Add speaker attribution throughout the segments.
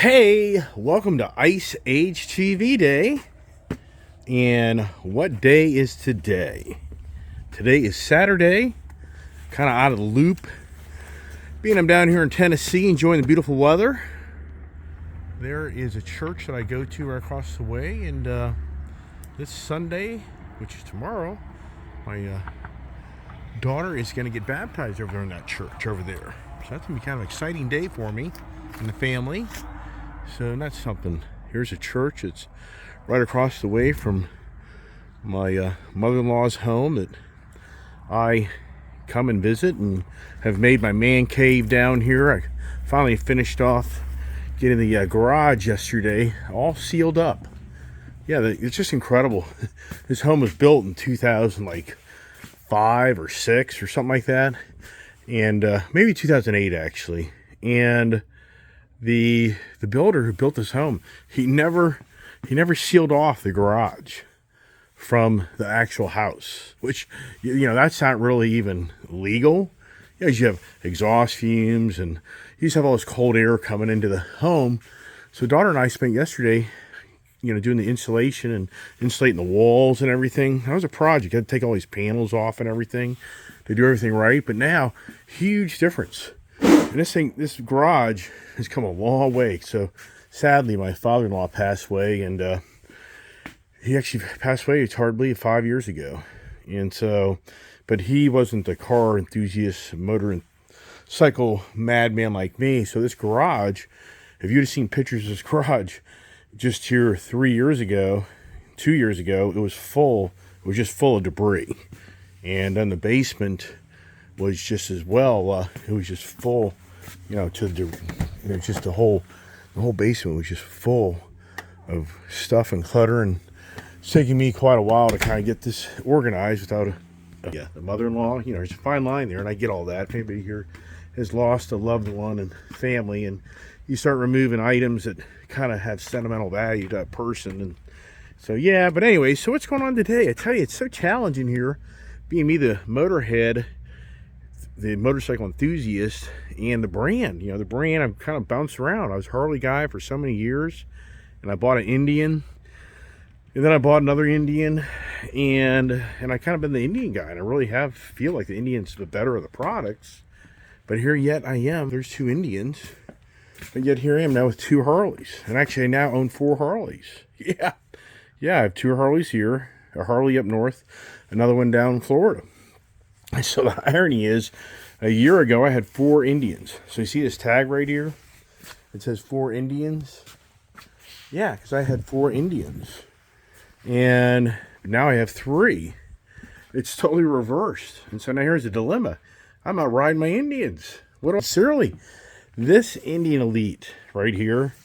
Speaker 1: Hey, welcome to Ice Age TV Day. And what day is today? Today is Saturday. Kind of out of the loop. Being I'm down here in Tennessee enjoying the beautiful weather. There is a church that I go to right across the way. And this Sunday, which is tomorrow, my daughter is going to get baptized over there in that church over there. So that's going to be kind of an exciting day for me and the family. So that's something. Here's a church. It's right across the way from my mother-in-law's home that I come and visit and have made my man cave down here. I finally finished off getting the garage yesterday all sealed up. Yeah, it's just incredible. This home was built in 2005 or 6 or something like that, and maybe 2008 actually. And the builder who built this home, he never sealed off the garage from the actual house, which, you know, that's not really even legal. You know, you have exhaust fumes and you just have all this cold air coming into the home. So daughter and I spent yesterday, you know, doing the insulation and insulating the walls and everything. That was a project. I had to take all these panels off and everything to do everything right. But now, huge difference. And this garage has come a long way. So sadly, my father-in-law passed away, and he actually passed away, it's hardly 5 years ago. And so, but he wasn't a car enthusiast, motor and cycle madman like me. So this garage, if you'd have seen pictures of this garage just here 3 years ago, 2 years ago, it was full. It was just full of debris. And then the basement was just as well. It was just full, you know, just the whole basement was just full of stuff and clutter, and it's taking me quite a while to kind of get this organized without the mother-in-law. You know, there's a fine line there, and I get all that. If anybody here has lost a loved one and family, and you start removing items that kind of have sentimental value to that person, and so yeah. But anyway, so what's going on today? I tell you, it's so challenging here, being me the motorhead, the motorcycle enthusiast, and the brand. You know, the brand, I've kind of bounced around. I was a Harley guy for so many years, and I bought an Indian, and then I bought another Indian, and I kind of been the Indian guy, and I really feel like the Indian's the better of the products. But here yet I am. There's 2 Indians, but yet here I am now with 2 Harleys, and actually I now own 4 Harleys. Yeah, I have 2 Harleys here, a Harley up north, another one down in Florida. So the irony is, a year ago I had 4 Indians. So you see this tag right here? It says 4 Indians. Yeah, because I had 4 Indians. And now I have 3. It's totally reversed. And so now here's the dilemma. I'm out riding my Indians. Seriously, this Indian Elite right here,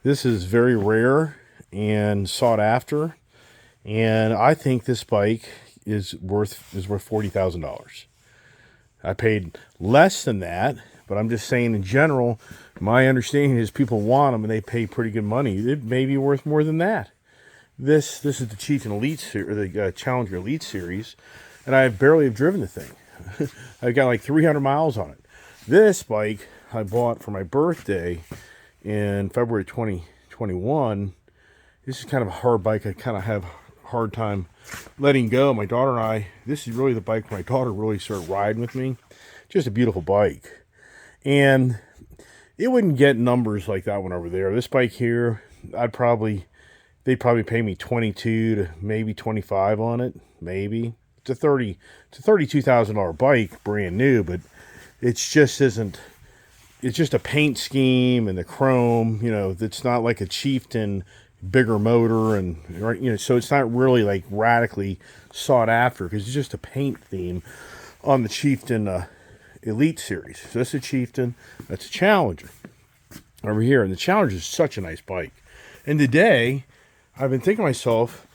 Speaker 1: this is very rare and sought after. And I think this bike is worth $40,000. I paid less than that, but I'm just saying in general, my understanding is people want them and they pay pretty good money. It may be worth more than that. This is the Chieftain Elite Series, or the Challenger Elite Series, and I barely have driven the thing. I've got like 300 miles on it. This bike I bought for my birthday in February 2021. This is kind of a hard bike. I kind of have hard time letting go. My daughter and I, this is really the bike my daughter really started riding with me. Just a beautiful bike, and it wouldn't get numbers like that one over there. This bike here, they'd probably pay me 22 to maybe 25 on it, maybe. It's a $32,000 bike, brand new, but it's just isn't. It's just a paint scheme and the chrome, you know, that's not like a Chieftain bigger motor, and right, you know, so it's not really like radically sought after because it's just a paint theme on the Chieftain Elite Series. So that's a Chieftain, that's a Challenger over here, and the Challenger is such a nice bike. And today I've been thinking to myself,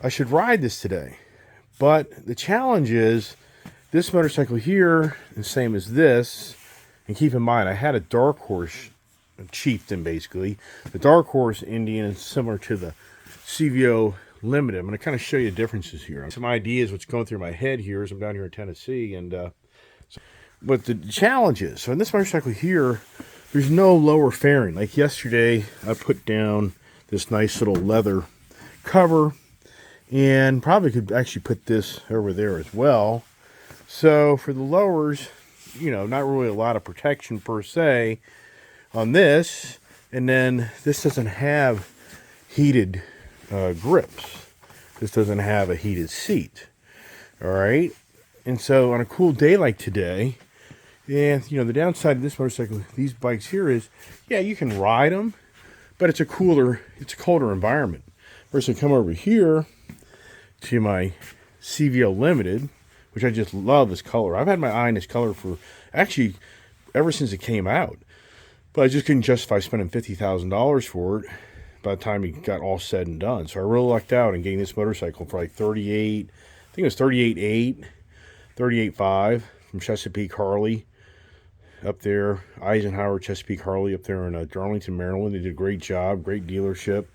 Speaker 1: I should ride this today, but the challenge is this motorcycle here is the same as this. And keep in mind, I had a Dark Horse Chieftain, basically. The Dark Horse Indian is similar to the CVO Limited. I'm going to kind of show you the differences here. Some ideas what's going through my head here as I'm down here in Tennessee. And but the challenge is, so in this motorcycle here, there's no lower fairing. Like yesterday, I put down this nice little leather cover, and probably could actually put this over there as well. So for the lowers, you know, not really a lot of protection per se on this. And then this doesn't have heated grips. This doesn't have a heated seat. All right. And so on a cool day like today, and you know, the downside of this motorcycle, these bikes here is, yeah, you can ride them, but it's a colder environment. First, I come over here to my CVO Limited, which I just love this color. I've had my eye on this color for actually ever since it came out, but I just couldn't justify spending $50,000 for it by the time it got all said and done. So I really lucked out in getting this motorcycle for like 38, I think it was 38.8, 38.5 from Chesapeake Harley up there, Eisenhower Chesapeake Harley up there in Darlington, Maryland. They did a great job, great dealership.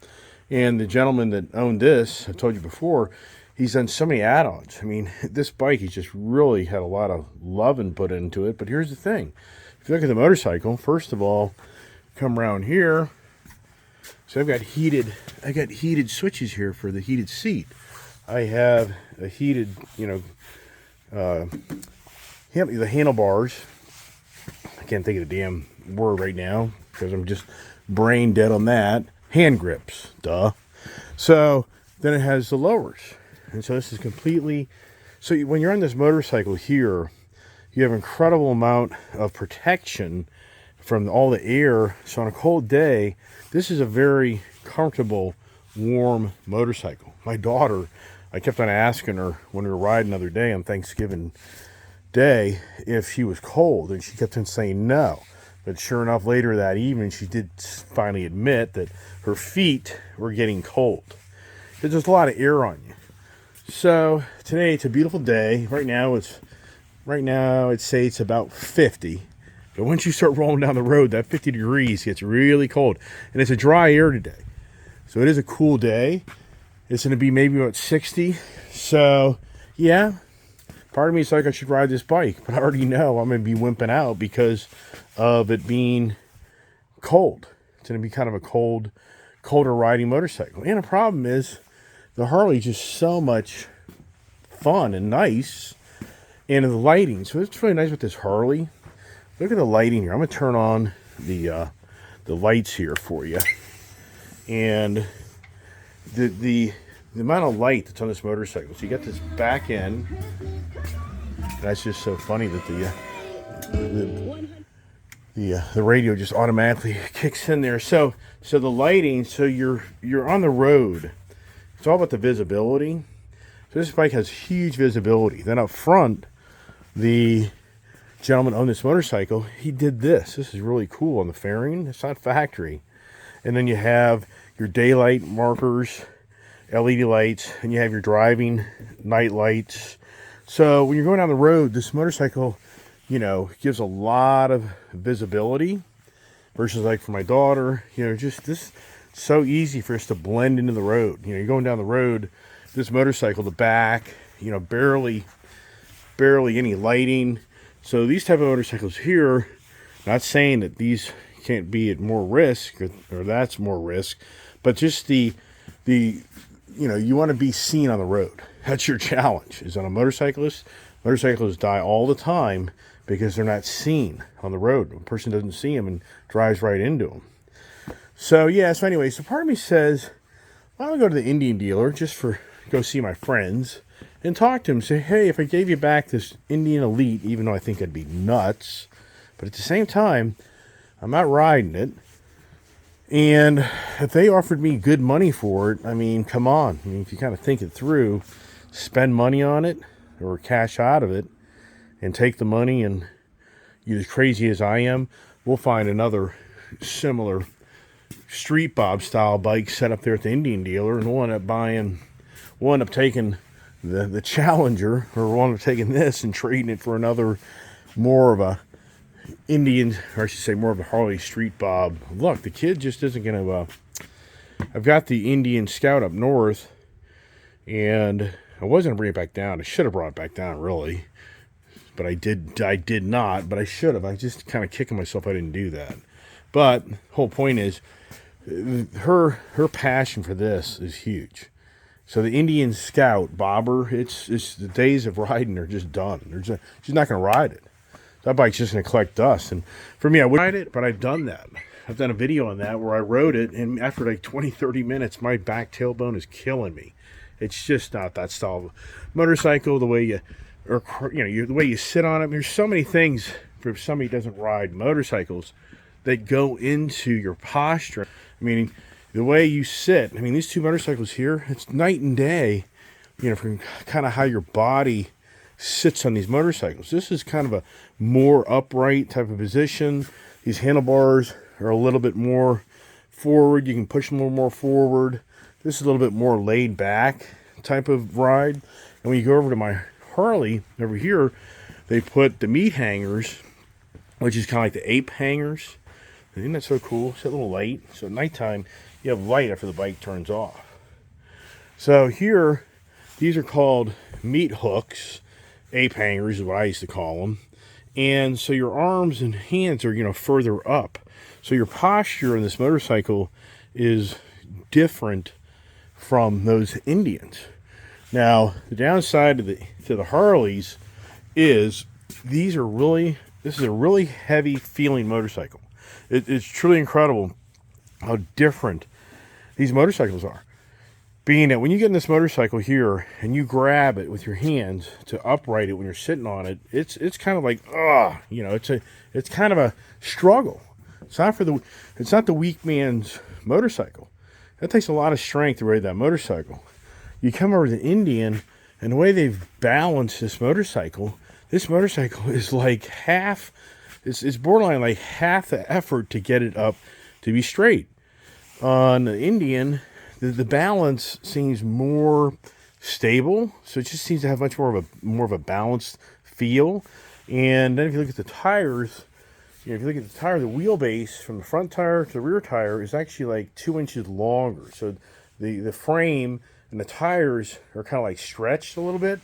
Speaker 1: And the gentleman that owned this, I told you before, he's done so many add-ons. I mean, this bike, he's just really had a lot of love and put into it. But here's the thing. If you look at the motorcycle, first of all, come around here. So I've got heated switches here for the heated seat. I have a heated, you know, the handlebars. I can't think of the damn word right now because I'm just brain dead on that. Hand grips, duh. So then it has the lowers. And so this is completely, so when you're on this motorcycle here, you have an incredible amount of protection from all the air. So on a cold day, this is a very comfortable, warm motorcycle. My daughter, I kept on asking her when we were riding the other day on Thanksgiving Day if she was cold, and she kept on saying no. But sure enough, later that evening, she did finally admit that her feet were getting cold. There's just a lot of air on you. So today it's a beautiful day. Right now I'd say it's about 50. But once you start rolling down the road, that 50 degrees gets really cold. And it's a dry air today. So it is a cool day. It's going to be maybe about 60. So yeah, part of me is like I should ride this bike, but I already know I'm going to be wimping out because of it being cold. It's going to be kind of a colder riding motorcycle. And the problem is the Harley's just so much fun and nice, and the lighting. So it's really nice with this Harley. Look at the lighting here. I'm going to turn on the lights here for you. And the amount of light that's on this motorcycle. So you got this back end. That's just so funny that the radio just automatically kicks in there. So the lighting. So you're on the road. It's all about the visibility. So this bike has huge visibility. Then up front, the gentleman owned this motorcycle. He did this. This is really cool on the fairing. It's not factory. And then you have your daylight markers, LED lights, and you have your driving night lights. So when you're going down the road, this motorcycle, you know, gives a lot of visibility versus like for my daughter, you know, just this so easy for us to blend into the road. You know, you're going down the road, this motorcycle, the back, you know, barely any lighting. So these type of motorcycles here, not saying that these can't be at more risk or that's more risk, but just the you know, you want to be seen on the road. That's your challenge. Is on a motorcyclist. Motorcyclists die all the time because they're not seen on the road. A person doesn't see them and drives right into them. So yeah, so anyway, so part of me says, why don't I go to the Indian dealer just for go see my friends and talk to him. Say, hey, if I gave you back this Indian Elite, even though I think that'd be nuts, but at the same time, I'm not riding it. And if they offered me good money for it, I mean, come on. I mean, if you kind of think it through, spend money on it or cash out of it and take the money, and you're as crazy as I am, we'll find another similar Street Bob style bike set up there at the Indian dealer, and we'll end up taking the Challenger, or we'll end up taking this and trading it for another more of a Indian, or I should say more of a Harley Street Bob. Look, the kid just isn't going to, I've got the Indian Scout up north, and I was going to bring it back down. I should have brought it back down, really, but I did not, but I should have. I just kind of kicking myself I didn't do that. But whole point is, her passion for this is huge. So the Indian Scout bobber, it's the days of riding are just done. She's not going to ride it. That bike's just going to collect dust. And for me, I would ride it, but I've done that. I've done a video on that where I rode it, and after like 20, 30 minutes, my back tailbone is killing me. It's just not that style of motorcycle. The way the way you sit on it. There's so many things for somebody who doesn't ride motorcycles that go into your posture. I mean, the way you sit. I mean, these two motorcycles here, it's night and day, from kind of how your body sits on these motorcycles. This is kind of a more upright type of position. These handlebars are a little bit more forward. You can push them a little more forward. This is a little bit more laid back type of ride. And when you go over to my Harley over here, they put the meat hangers, which is kind of like the ape hangers. Isn't that so cool? It's a little light. So at nighttime, you have light after the bike turns off. So here, these are called meat hooks. Ape hangers is what I used to call them. And so your arms and hands are, further up. So your posture in this motorcycle is different from those Indians. Now, the downside to the Harleys is this is a really heavy feeling motorcycle. It's truly incredible how different these motorcycles are. Being that when you get in this motorcycle here and you grab it with your hands to upright it when you're sitting on it, it's kind of like it's kind of a struggle. It's not the weak man's motorcycle. That takes a lot of strength to ride that motorcycle. You come over to the Indian, and the way they've balanced this motorcycle is like half. It's borderline like half the effort to get it up to be straight. On the Indian, the balance seems more stable, so it just seems to have much more of a balanced feel. And then if you look at the tires, the wheelbase from the front tire to the rear tire is actually like 2 inches longer. So the frame and the tires are kind of like stretched a little bit.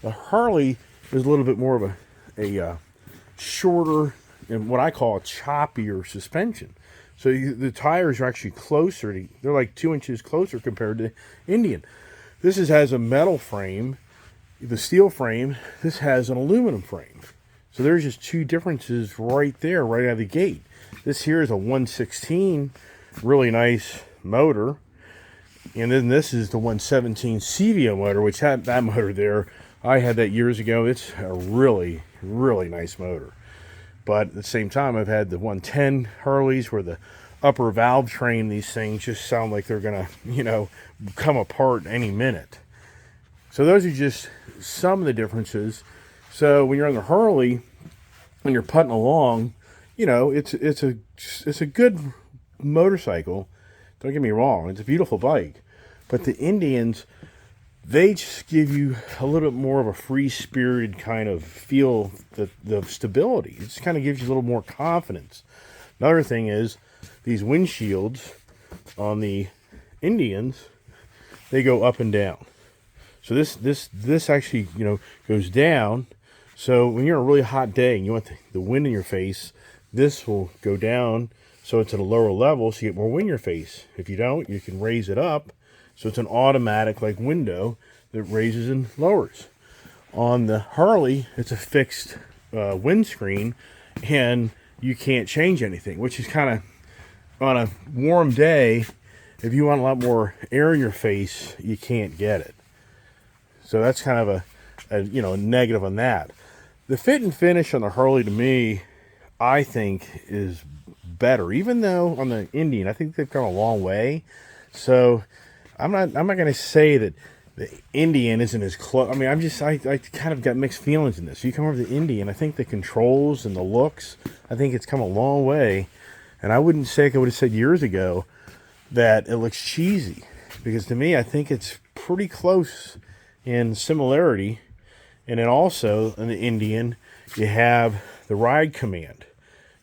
Speaker 1: The Harley is a little bit more of a shorter and what I call a choppier suspension. So the tires are actually closer. They're like 2 inches closer compared to Indian. This has a metal frame, the steel frame. This has an aluminum frame. So there's just two differences right there, right out of the gate. This here is a 116, really nice motor. And then this is the 117 CVO motor, which had that motor there. I had that years ago. It's a really, really nice motor. But at the same time, I've had the 110 Harleys where the upper valve train, these things just sound like they're going to, come apart any minute. So those are just some of the differences. So when you're on the Harley, when you're putting along, it's a good motorcycle. Don't get me wrong. It's a beautiful bike. But the Indians, they just give you a little bit more of a free-spirited kind of feel, the stability. It just kind of gives you a little more confidence. Another thing is these windshields on the Indians, they go up and down. So this actually, goes down. So when you're on a really hot day and you want the wind in your face, this will go down so it's at a lower level so you get more wind in your face. If you don't, you can raise it up. So it's an automatic like window that raises and lowers. On the Harley, it's a fixed windscreen, and you can't change anything, which is kind of, on a warm day, if you want a lot more air in your face, you can't get it. So that's kind of a negative on that. The fit and finish on the Harley, to me, I think is better. Even though on the Indian, I think they've come a long way. So I'm not going to say that the Indian isn't as close. I mean, I kind of got mixed feelings in this. You come over the Indian, I think the controls and the looks, I think it's come a long way. And I wouldn't say, like I would have said years ago, that it looks cheesy. Because to me, I think it's pretty close in similarity. And then also in the Indian, you have the ride command.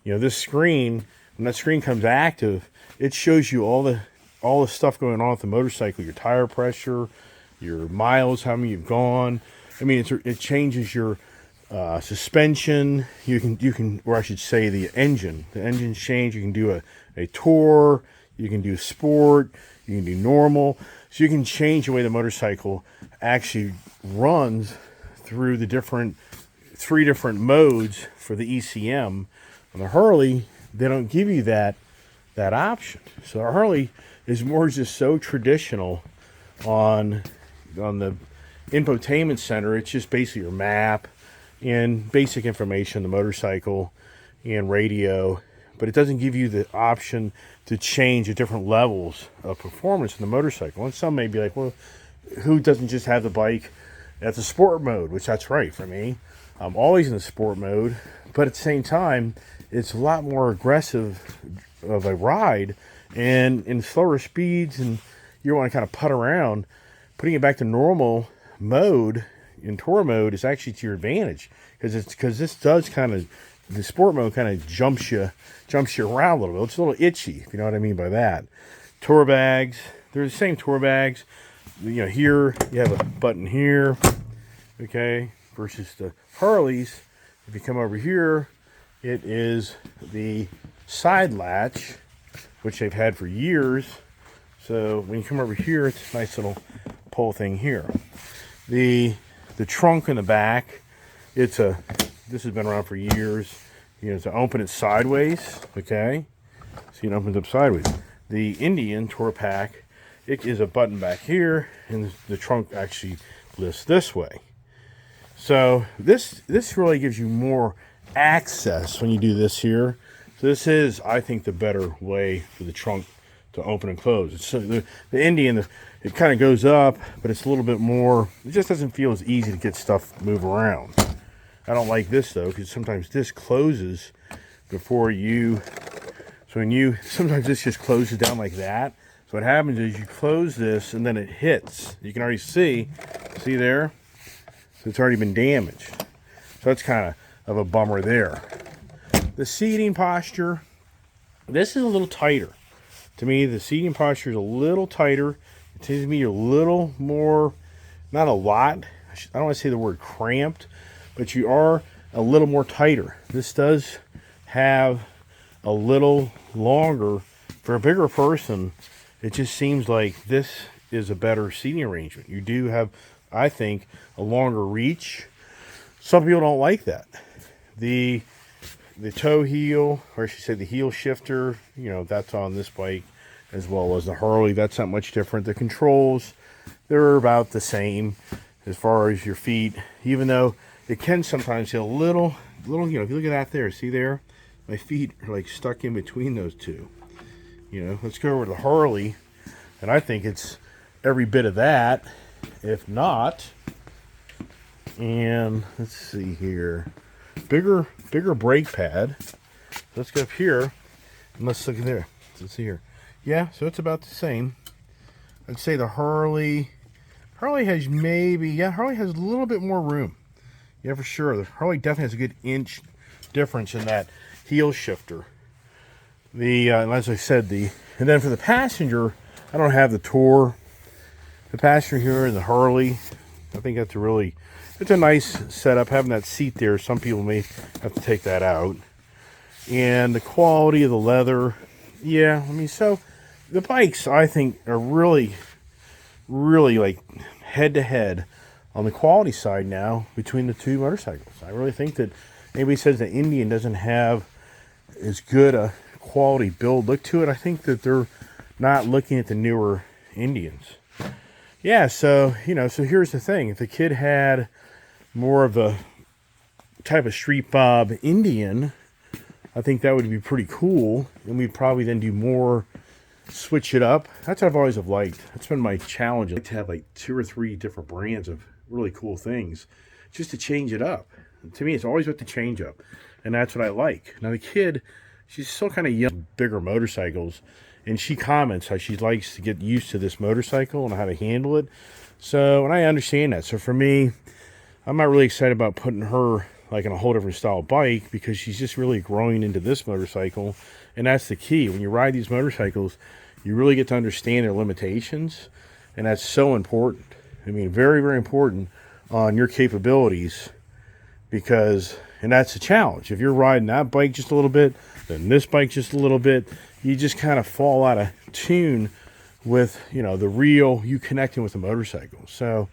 Speaker 1: This screen, when that screen comes active, it shows you all the stuff going on with the motorcycle, your tire pressure, your miles, how many you've gone. I mean, it changes your suspension. You can, or I should say, the engine's changed. You can do a tour. You can do sport. You can do normal. So you can change the way the motorcycle actually runs through the three different modes for the ECM. On the Harley, they don't give you that option. So our Harley is more just so traditional on the infotainment center. It's just basically your map and basic information, the motorcycle and radio, but it doesn't give you the option to change the different levels of performance in the motorcycle. And some may be like, well, who doesn't just have the bike at the sport mode? Which that's right for me. I'm always in the sport mode, but at the same time, it's a lot more aggressive of a ride, and in slower speeds, and you want to kind of putt around. Putting it back to normal mode in tour mode is actually to your advantage, because this does kind of, the sport mode kind of jumps you around a little bit. It's a little itchy, if you know what I mean by that. Tour bags, they're the same tour bags. You know, here you have a button here, okay, versus the Harleys. If you come over here, it is the side latch, which they've had for years. So when you come over here, it's a nice little pull thing here. The trunk in the back, this has been around for years. You know, to open it sideways, okay? See, it opens up sideways. The Indian Tour Pack, it is a button back here, and the trunk actually lifts this way. So this really gives you more access when you do this here. So this is, I think, the better way for the trunk to open and close. It's the Indian, it kind of goes up, but it's a little bit more, it just doesn't feel as easy to get stuff move around. I don't like this though, because sometimes this closes before you, sometimes this just closes down like that. So what happens is you close this and then it hits. You can already see there? So it's already been damaged. So that's kind of a bummer there. The seating posture, this is a little tighter. To me, the seating posture is a little tighter. It tends to be a little more, not a lot, I don't want to say the word cramped, but you are a little more tighter. This does have a little longer, for a bigger person, it just seems like this is a better seating arrangement. You do have, I think, a longer reach. Some people don't like that. The toe heel, or I should say the heel shifter, you know, that's on this bike, as well as the Harley. That's not much different. The controls, they're about the same as far as your feet, even though it can sometimes feel a little, you know, if you look at that there, see there? My feet are like stuck in between those two. You know, let's go over to the Harley, and I think it's every bit of that, if not. And let's see here. Bigger brake pad. Let's go up here and let's look at there. Let's see here. Yeah, so it's about the same. I'd say the Harley has Harley has a little bit more room. Yeah, for sure. The Harley definitely has a good inch difference in that heel shifter. As I said, and then for the passenger, I don't have the Tour. The passenger here and the Harley, I think that's it's a nice setup. Having that seat there, some people may have to take that out. And the quality of the leather, yeah, I mean, so the bikes, I think, are really like head-to-head on the quality side now between the two motorcycles. I really think that anybody says the Indian doesn't have as good a quality build look to it, I think that they're not looking at the newer Indians. Yeah, so, you know, so here's the thing. If the kid had more of a type of street bob Indian, I think that would be pretty cool. And we'd probably then do more, switch it up. That's what I've always have liked. That's been my challenge. I like to have like 2 or 3 different brands of really cool things just to change it up. And to me, it's always with the change up. And that's what I like. Now the kid, she's still kind of young, bigger motorcycles. And she comments how she likes to get used to this motorcycle and how to handle it. So, and I understand that. So for me, I'm not really excited about putting her like in a whole different style bike, because she's just really growing into this motorcycle. And that's the key. When you ride these motorcycles, you really get to understand their limitations. And that's so important. I mean, very, very important on your capabilities because, and that's a challenge. If you're riding that bike just a little bit, then this bike just a little bit, you just kind of fall out of tune with, you know, the real you connecting with the motorcycle. So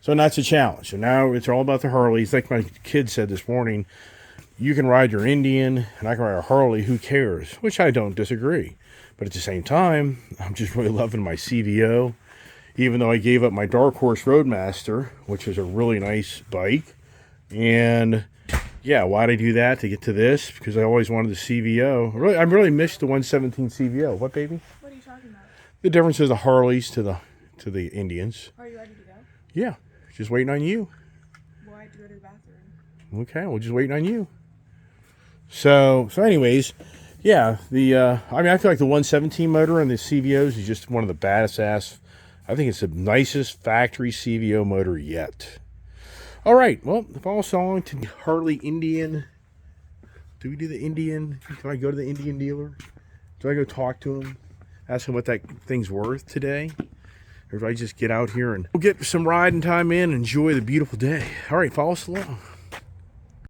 Speaker 1: that's a challenge. And now it's all about the Harleys. Like my kid said this morning, you can ride your Indian and I can ride a Harley, who cares? Which I don't disagree. But at the same time, I'm just really loving my CVO. Even though I gave up my Dark Horse Roadmaster, which is a really nice bike. And yeah, why'd I do that? To get to this? Because I always wanted the CVO. I really missed the 117 CVO. What, baby?
Speaker 2: What are you talking about?
Speaker 1: The difference is the Harleys to the Indians.
Speaker 2: Are you ready to go?
Speaker 1: Yeah, just waiting on you.
Speaker 2: Well, I have to go to the bathroom.
Speaker 1: Okay, we're just waiting on you. So anyways, yeah, I mean, I feel like the 117 motor and the CVOs is just one of the baddest ass. I think it's the nicest factory CVO motor yet. All right, well, follow us along to Harley Indian. Do we do the Indian? Do I go to the Indian dealer? Do I go talk to him? Ask him what that thing's worth today? Or do I just get out here and we'll get some riding time in and enjoy the beautiful day? All right, follow us along.